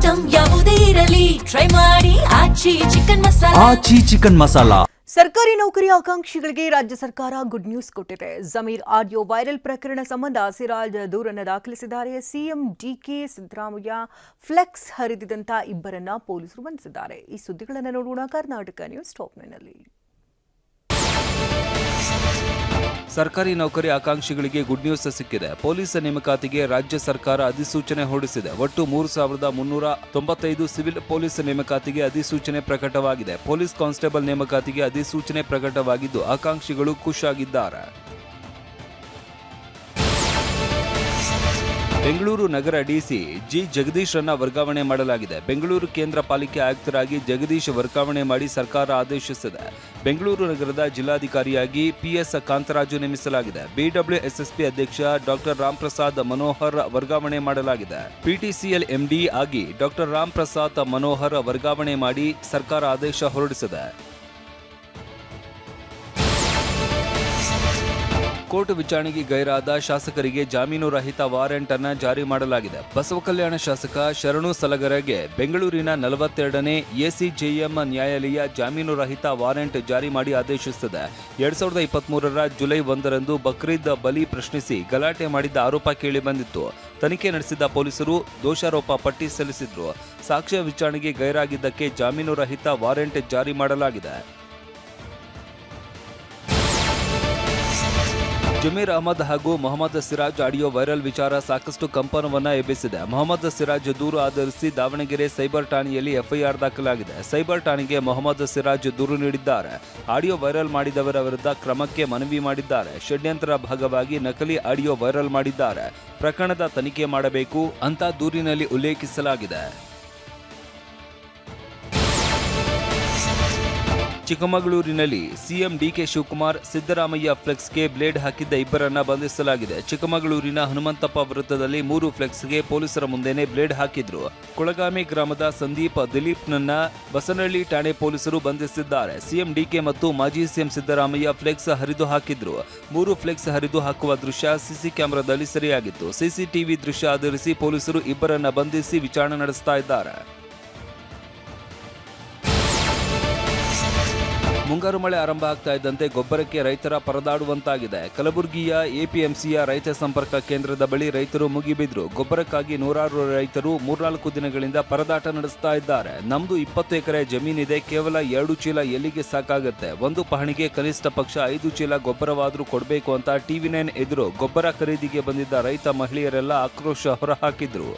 Item ಯಾವುದೇ ಇರಲಿ try ಮಾಡಿ ಆಚಿ ಚಿಕನ್ ಮಸಾಲಾ. ಆಚಿ ಚಿಕನ್ ಮಸಾಲಾ. ಸರ್ಕಾರಿ ನೌಕರಿ ಆಕಾಂಕ್ಷಿಗಳಿಗೆ ರಾಜ್ಯ ಸರ್ಕಾರ ಗುಡ್ ನ್ಯೂಸ್ ಕೊಟ್ಟಿದೆ. ಜಮೀರ್ ಆಡಿಯೋ ವೈರಲ್ ಪ್ರಕರಣ ಸಂಬಂಧ ಸಿರಾಜ್ ದೂರನ್ನು ದಾಖಲಿಸಿದ್ದಾರೆ. ಸಿಎಂ ಡಿಕೆ ಸಿದ್ದರಾಮಯ್ಯ ಫ್ಲೆಕ್ಸ್ ಹರಿದಿದ್ದಂತ ಇಬ್ಬರನ್ನ ಪೊಲೀಸರು ಬಂಧಿಸಿದ್ದಾರೆ. ಈ ಸುದ್ದಿಗಳನ್ನು ನೋಡೋಣ ಕರ್ನಾಟಕ ನ್ಯೂಸ್ ಟಾಪ್ನಲ್ಲಿ. ಸರ್ಕಾರಿ ನೌಕರಿ ಆಕಾಂಕ್ಷಿಗಳಿಗೆ ಗುಡ್ ನ್ಯೂಸ್ ಸಿಕ್ಕಿದೆ. ಪೊಲೀಸ್ ನೇಮಕಾತಿಗೆ ರಾಜ್ಯ ಸರ್ಕಾರ ಅಧಿಸೂಚನೆ ಹೊರಡಿಸಿದೆ. ಒಟ್ಟು 3,395 ಸಿವಿಲ್ ಪೊಲೀಸ್ ನೇಮಕಾತಿಗೆ ಅಧಿಸೂಚನೆ ಪ್ರಕಟವಾಗಿದೆ. ಪೊಲೀಸ್ ಕಾನ್ಸ್ಟೇಬಲ್ ನೇಮಕಾತಿಗೆ ಅಧಿಸೂಚನೆ ಪ್ರಕಟವಾಗಿದ್ದು ಆಕಾಂಕ್ಷಿಗಳು ಖುಷಿಯಾಗಿದ್ದಾರೆ. ಬೆಂಗಳೂರು ನಗರ ಡಿಸಿ ಜಿ ಜಗದೀಶ್ ರನ್ನ ವರ್ಗಾವಣೆ ಮಾಡಲಾಗಿದೆ. ಬೆಂಗಳೂರು ಕೇಂದ್ರ ಪಾಲಿಕೆ ಆಯುಕ್ತರಾಗಿ ಜಗದೀಶ್ ವರ್ಗಾವಣೆ ಮಾಡಿ ಸರ್ಕಾರ ಆದೇಶಿಸಿದೆ. ಬೆಂಗಳೂರು ನಗರದ ಜಿಲ್ಲಾಧಿಕಾರಿಯಾಗಿ ಪಿಎಸ್ ಕಾಂತರಾಜು ನೇಮಿಸಲಾಗಿದೆ. ಬಿಡಬ್ಲ್ಯೂಎಸ್ಎಸ್ಪಿ ಅಧ್ಯಕ್ಷ ಡಾಕ್ಟರ್ ರಾಮ್ಪ್ರಸಾದ್ ಮನೋಹರ್ ವರ್ಗಾವಣೆ ಮಾಡಲಾಗಿದೆ. ಪಿಟಿಸಿಎಲ್ ಎಂಡಿ ಆಗಿ ಡಾಕ್ಟರ್ ರಾಮ್ಪ್ರಸಾದ್ ಮನೋಹರ್ ವರ್ಗಾವಣೆ ಮಾಡಿ ಸರ್ಕಾರ ಆದೇಶ ಹೊರಡಿಸಿದೆ. ಕೋರ್ಟ್ ವಿಚಾರಣೆಗೆ ಗೈರಾದ ಶಾಸಕರಿಗೆ ಜಾಮೀನು ರಹಿತ ವಾರೆಂಟ್ ಅನ್ನು ಜಾರಿ ಮಾಡಲಾಗಿದೆ. ಬಸವಕಲ್ಯಾಣ ಶಾಸಕ ಶರಣು ಸಲಗರಗೆ ಬೆಂಗಳೂರಿನ 42ನೇ ಎಸಿಜೆಎಂ ನ್ಯಾಯಾಲಯ ಜಾಮೀನು ರಹಿತ ವಾರೆಂಟ್ ಜಾರಿ ಮಾಡಿ ಆದೇಶಿಸಿದೆ. 2023ರ ಜುಲೈ 1ರಂದು ಬಕ್ರೀದ್ ಬಲಿ ಪ್ರಶ್ನಿಸಿ ಗಲಾಟೆ ಮಾಡಿದ್ದ ಆರೋಪ ಕೇಳಿಬಂದಿತ್ತು. ತನಿಖೆ ನಡೆಸಿದ ಪೊಲೀಸರು ದೋಷಾರೋಪ ಪಟ್ಟಿ ಸಲ್ಲಿಸಿದ್ರು. ಸಾಕ್ಷ್ಯ ವಿಚಾರಣೆಗೆ ಗೈರಾಗಿದ್ದಕ್ಕೆ ಜಾಮೀನು ರಹಿತ ವಾರೆಂಟ್ ಜಾರಿ ಮಾಡಲಾಗಿದೆ. ಜಮೀರ್ ಅಹಮದ್ ಹಾಗೂ ಮೊಹಮ್ಮದ್ ಸಿರಾಜ್ ಆಡಿಯೋ ವೈರಲ್ ವಿಚಾರ ಸಾಕಷ್ಟು ಕಂಪನವನ್ನ ಎಬ್ಬಿಸಿದೆ. ಮೊಹಮ್ಮದ್ ಸಿರಾಜ್ ದೂರು ಆಧರಿಸಿ ದಾವಣಗೆರೆ ಸೈಬರ್ ಠಾಣೆಯಲ್ಲಿ ಎಫ್ಐಆರ್ ದಾಖಲಾಗಿದೆ. ಸೈಬರ್ ಠಾಣೆಗೆ ಮೊಹಮ್ಮದ್ ಸಿರಾಜ್ ದೂರು ನೀಡಿದ್ದಾರೆ. ಆಡಿಯೋ ವೈರಲ್ ಮಾಡಿದವರ ವಿರುದ್ಧ ಕ್ರಮಕ್ಕೆ ಮನವಿ ಮಾಡಿದ್ದಾರೆ. ಷಡ್ಯಂತ್ರ ಭಾಗವಾಗಿ ನಕಲಿ ಆಡಿಯೋ ವೈರಲ್ ಮಾಡಿದ್ದಾರೆ. ಪ್ರಕರಣದ ತನಿಖೆ ಮಾಡಬೇಕು ಅಂತ ದೂರಿನಲ್ಲಿ ಉಲ್ಲೇಖಿಸಲಾಗಿದೆ. ಚಿಕ್ಕಮಗಳೂರಿನಲ್ಲಿ ಸಿಎಂ ಡಿಕೆ ಶಿವಕುಮಾರ್ ಸಿದ್ದರಾಮಯ್ಯ ಫ್ಲೆಕ್ಸ್ಗೆ ಬ್ಲೇಡ್ ಹಾಕಿದ್ದ ಇಬ್ಬರನ್ನ ಬಂಧಿಸಲಾಗಿದೆ. ಚಿಕ್ಕಮಗಳೂರಿನ ಹನುಮಂತಪ್ಪ ವೃತ್ತದಲ್ಲಿ 3 ಫ್ಲೆಕ್ಸ್ಗೆ ಪೊಲೀಸರ ಮುಂದೆನೆ ಬ್ಲೇಡ್ ಹಾಕಿದ್ರು. ಕುಳಗಾಮಿ ಗ್ರಾಮದ ಸಂದೀಪ್ ದಿಲೀಪ್ನನ್ನ ಬಸನಹಳ್ಳಿ ಠಾಣೆ ಪೊಲೀಸರು ಬಂಧಿಸಿದ್ದಾರೆ. ಸಿಎಂ ಡಿಕೆ ಮತ್ತು ಮಾಜಿ ಸಿಎಂ ಸಿದ್ದರಾಮಯ್ಯ ಫ್ಲೆಕ್ಸ್ ಹರಿದು ಹಾಕಿದ್ರು. 3 ಫ್ಲೆಕ್ಸ್ ಹರಿದು ಹಾಕುವ ದೃಶ್ಯ ಸಿಸಿ ಕ್ಯಾಮೆರಾದಲ್ಲಿ ಸೆರೆಯಾಗಿತ್ತು. ಸಿಸಿಟಿವಿ ದೃಶ್ಯ ಆಧರಿಸಿ ಪೊಲೀಸರು ಇಬ್ಬರನ್ನ ಬಂಧಿಸಿ ವಿಚಾರಣೆ ನಡೆಸ್ತಾ ಇದ್ದಾರೆ. ಮುಂಗಾರು ಮಳೆ ಆರಂಭ ಆಗ್ತಾ ಇದ್ದಂತೆ ಗೊಬ್ಬರಕ್ಕೆ ರೈತರ ಪರದಾಡುವಂತಾಗಿದೆ. ಕಲಬುರಗಿಯ ಎಪಿಎಂಸಿಯ ರೈತ ಸಂಪರ್ಕ ಕೇಂದ್ರದ ಬಳಿ ರೈತರು ಮುಗಿಬಿದ್ರು. ಗೊಬ್ಬರಕ್ಕಾಗಿ ನೂರಾರು ರೈತರು 3-4 ದಿನಗಳಿಂದ ಪರದಾಟ ನಡೆಸ್ತಾ ಇದ್ದಾರೆ. ನಮ್ದು 20 ಎಕರೆ ಜಮೀನಿದೆ, ಕೇವಲ 2 ಚೀಲ ಎಲ್ಲಿಗೆ ಸಾಕಾಗುತ್ತೆ? ಒಂದು ಪಹಣಿಗೆ ಕನಿಷ್ಠ ಪಕ್ಷ 5 ಚೀಲ ಗೊಬ್ಬರವಾದ್ರೂ ಕೊಡಬೇಕು ಅಂತ TV9 ಎದುರು ಗೊಬ್ಬರ ಖರೀದಿಗೆ ಬಂದಿದ್ದ ರೈತ ಮಹಿಳೆಯರೆಲ್ಲ ಆಕ್ರೋಶ ಹೊರಹಾಕಿದ್ರು.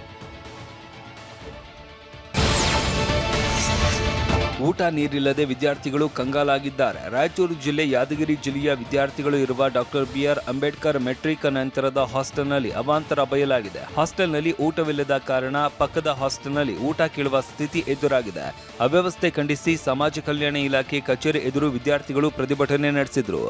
ಊಟ ನೀರಿಲ್ಲದೆ ವಿದ್ಯಾರ್ಥಿಗಳು ಕಂಗಾಲಾಗಿದ್ದಾರೆ. ರಾಯಚೂರು ಜಿಲ್ಲೆ ಯಾದಗಿರಿ ಜಿಲ್ಲೆಯ ವಿದ್ಯಾರ್ಥಿಗಳು ಇರುವ ಡಾಕ್ಟರ್ BR ಅಂಬೇಡ್ಕರ್ ಮೆಟ್ರಿಕ್ ನಂತರದ ಹಾಸ್ಟೆಲ್ನಲ್ಲಿ ಅವಾಂತರ ಬಯಲಾಗಿದೆ. ಹಾಸ್ಟೆಲ್ನಲ್ಲಿ ಊಟವಿಲ್ಲದ ಕಾರಣ ಪಕ್ಕದ ಹಾಸ್ಟೆಲ್ನಲ್ಲಿ ಊಟ ಕೇಳುವ ಸ್ಥಿತಿ ಎದುರಾಗಿದೆ. ಅವ್ಯವಸ್ಥೆ ಖಂಡಿಸಿ ಸಮಾಜ ಕಲ್ಯಾಣ ಇಲಾಖೆ ಕಚೇರಿ ಎದುರು ವಿದ್ಯಾರ್ಥಿಗಳು ಪ್ರತಿಭಟನೆ ನಡೆಸಿದರು.